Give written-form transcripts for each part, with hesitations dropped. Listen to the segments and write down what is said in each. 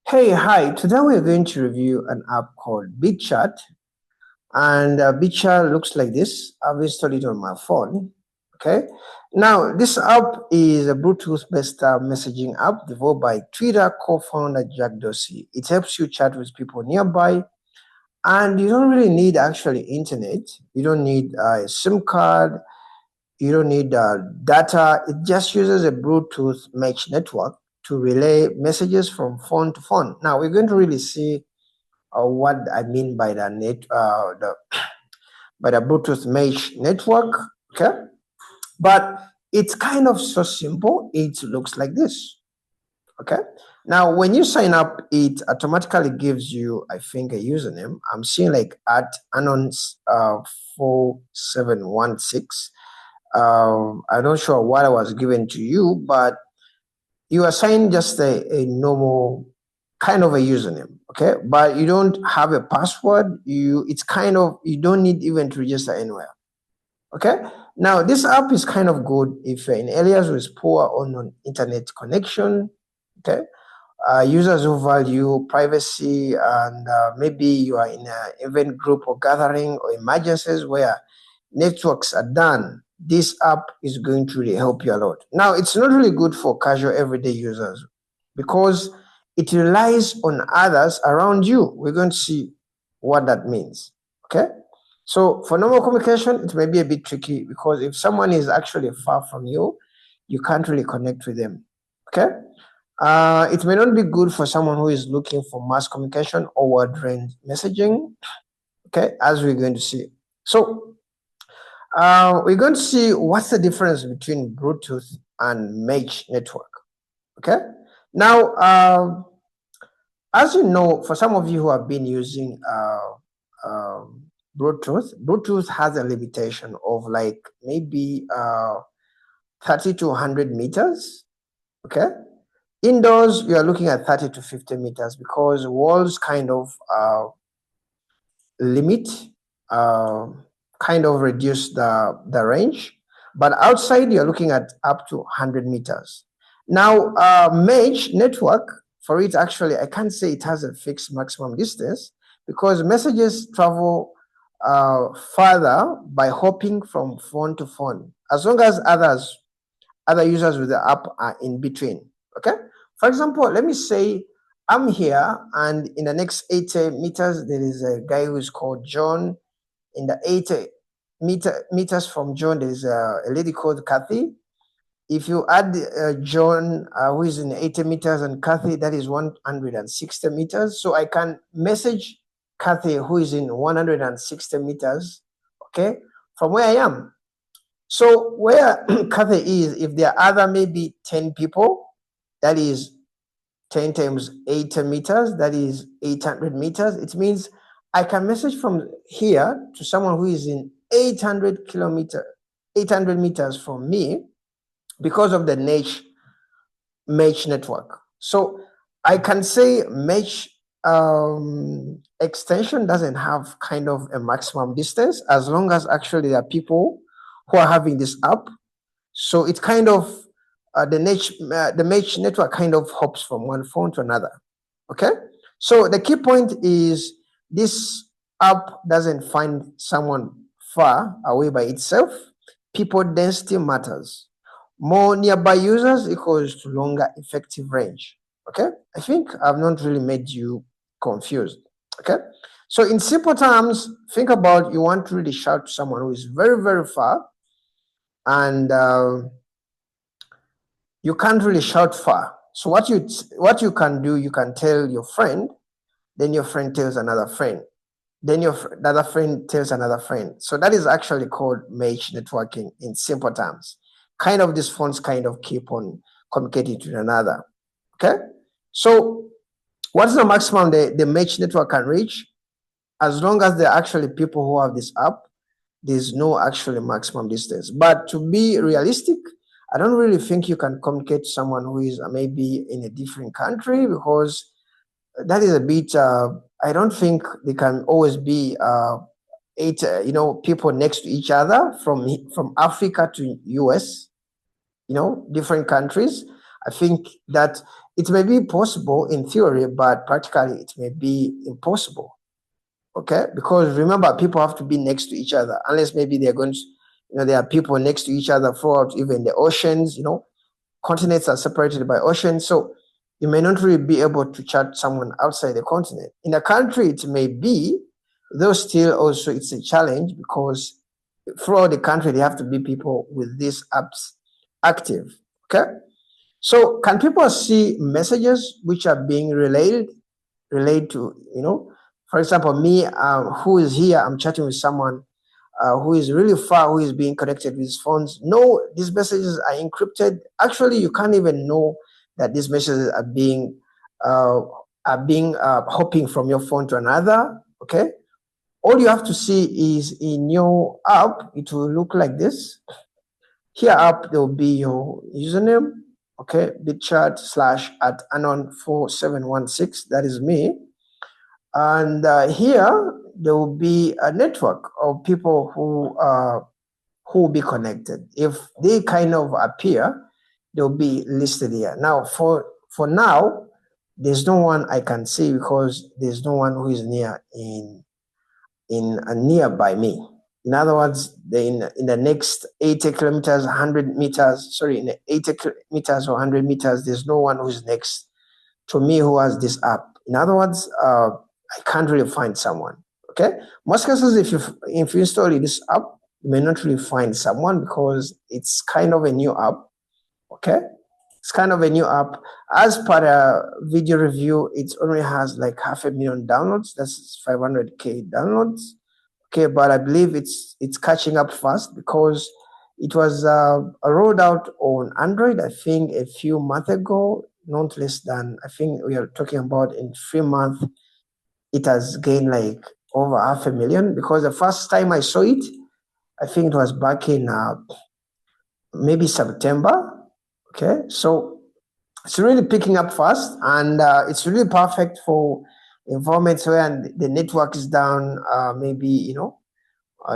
Hey, hi. Today we're going to review an app called Bitchat, and Bitchat looks like this. I've installed it on my phone. Okay. Now, this app is a Bluetooth-based messaging app developed by Twitter co-founder Jack Dorsey. It helps you chat with people nearby, and you don't really need actually internet. You don't need a SIM card. You don't need data. It just uses a Bluetooth mesh network to relay messages from phone to phone. Now, we're going to really see what I mean by the Bluetooth mesh network. Okay, but it's kind of so simple. It looks like this. Okay. Now, when you sign up, it automatically gives you, I think, a username. I'm seeing like at anons 4716. I'm not sure what I was given to you, but you assign just a normal kind of a username, okay? But you don't have a password. It's kind of, you don't need even to register anywhere, okay? Now, this app is kind of good if you're in areas with poor or non-internet connection, okay? Users who value privacy, and maybe you are in an event group or gathering or emergencies where networks are done. This app is going to really help you a lot. Now, it's not really good for casual everyday users because it relies on others around you. We're going to see what that means. Okay. So for normal communication, it may be a bit tricky because if someone is actually far from you, you can't really connect with them. Okay. It may not be good for someone who is looking for mass communication or word range messaging. Okay, as we're going to see. So we're going to see what's the difference between Bluetooth and mesh network. Okay. Now, as you know, for some of you who have been using Bluetooth has a limitation of like maybe 30 to 100 meters. Okay. Indoors, you are looking at 30 to 50 meters because walls kind of limit, kind of reduce the range. But outside, you're looking at up to 100 meters. Now, mesh network, for it actually, I can't say it has a fixed maximum distance because messages travel further by hopping from phone to phone, as long as other users with the app are in between. Okay. For example, let me say I'm here, and in the next 80 meters, there is a guy who is called John. In the 80 meters from John, there is a lady called Kathy. If you add John, who is in 80 meters, and Kathy, that is 160 meters. So I can message Kathy, who is in 160 meters, okay, from where I am. So where Kathy is, if there are other maybe 10 people, that is 10 times 80 meters, that is 800 meters. It means I can message from here to someone who is in 800 meters from me because of the mesh network. So I can say mesh extension doesn't have kind of a maximum distance as long as actually there are people who are having this app. So it kind of the mesh network kind of hops from one phone to another. Okay. So the key point is this app doesn't find someone far away by itself. People density matters. More nearby users equals to longer effective range. Okay. I think I've not really made you confused. Okay. So in simple terms, think about you want to really shout to someone who is very, very far, and you can't really shout far. So what you can do, you can tell your friend, then your friend tells another friend, then the other friend tells another friend. So that is actually called mesh networking in simple terms. Kind of these phones kind of keep on communicating to another. Okay. So what's the maximum the mesh network can reach? As long as there are actually people who have this app, there's no actually maximum distance. But to be realistic, I don't really think you can communicate to someone who is maybe in a different country because that is a bit. I don't think they can always be people next to each other from Africa to US, different countries. I think that it may be possible in theory, but practically it may be impossible. Okay, because remember, people have to be next to each other, unless maybe they're going to, there are people next to each other throughout even the oceans. Continents are separated by oceans, so you may not really be able to chat someone outside the continent. In a country, it may be, though still also it's a challenge because throughout the country, there have to be people with these apps active. Okay, so can people see messages which are being relayed to, for example, me, who is here, I'm chatting with someone who is really far, who is being connected with his phones. No, these messages are encrypted. Actually, you can't even know that these messages are being hopping from your phone to another. Okay, all you have to see is in your app, it will look like this. Here up, there will be your username. Okay, bitchat /@anon4716. That is me. And here there will be a network of people who will be connected. If they kind of appear, they'll be listed here. Now, for now, there's no one I can see because there's no one who is nearby me. In other words, in the next 80 kilometers, 100 meters, sorry, in the 80 meters or 100 meters, there's no one who's next to me who has this app. In other words, I can't really find someone. Okay. Most cases, if you install this app, you may not really find someone because it's kind of a new app. Okay. It's kind of a new app. As per a video review, it only has like 500,000 downloads. That's 500K downloads. Okay, but I believe it's catching up fast because it was rolled out on Android, I think, a few months ago, not less than, I think we are talking about in 3 months, it has gained like over 500,000 because the first time I saw it, I think it was back in maybe September. Okay, so it's really picking up fast and it's really perfect for environments where the network is down, maybe,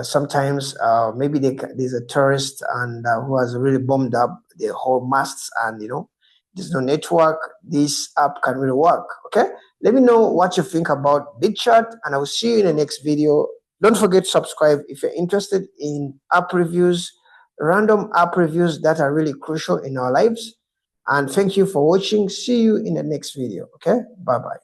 sometimes maybe there's a tourist and who has really bombed up the whole masts and there's no network. This app can really work. Okay, let me know what you think about Bitchat and I will see you in the next video. Don't forget to subscribe if you're interested in app reviews, random app reviews that are really crucial in our lives. And thank you for watching. See you in the next video. Okay, bye bye.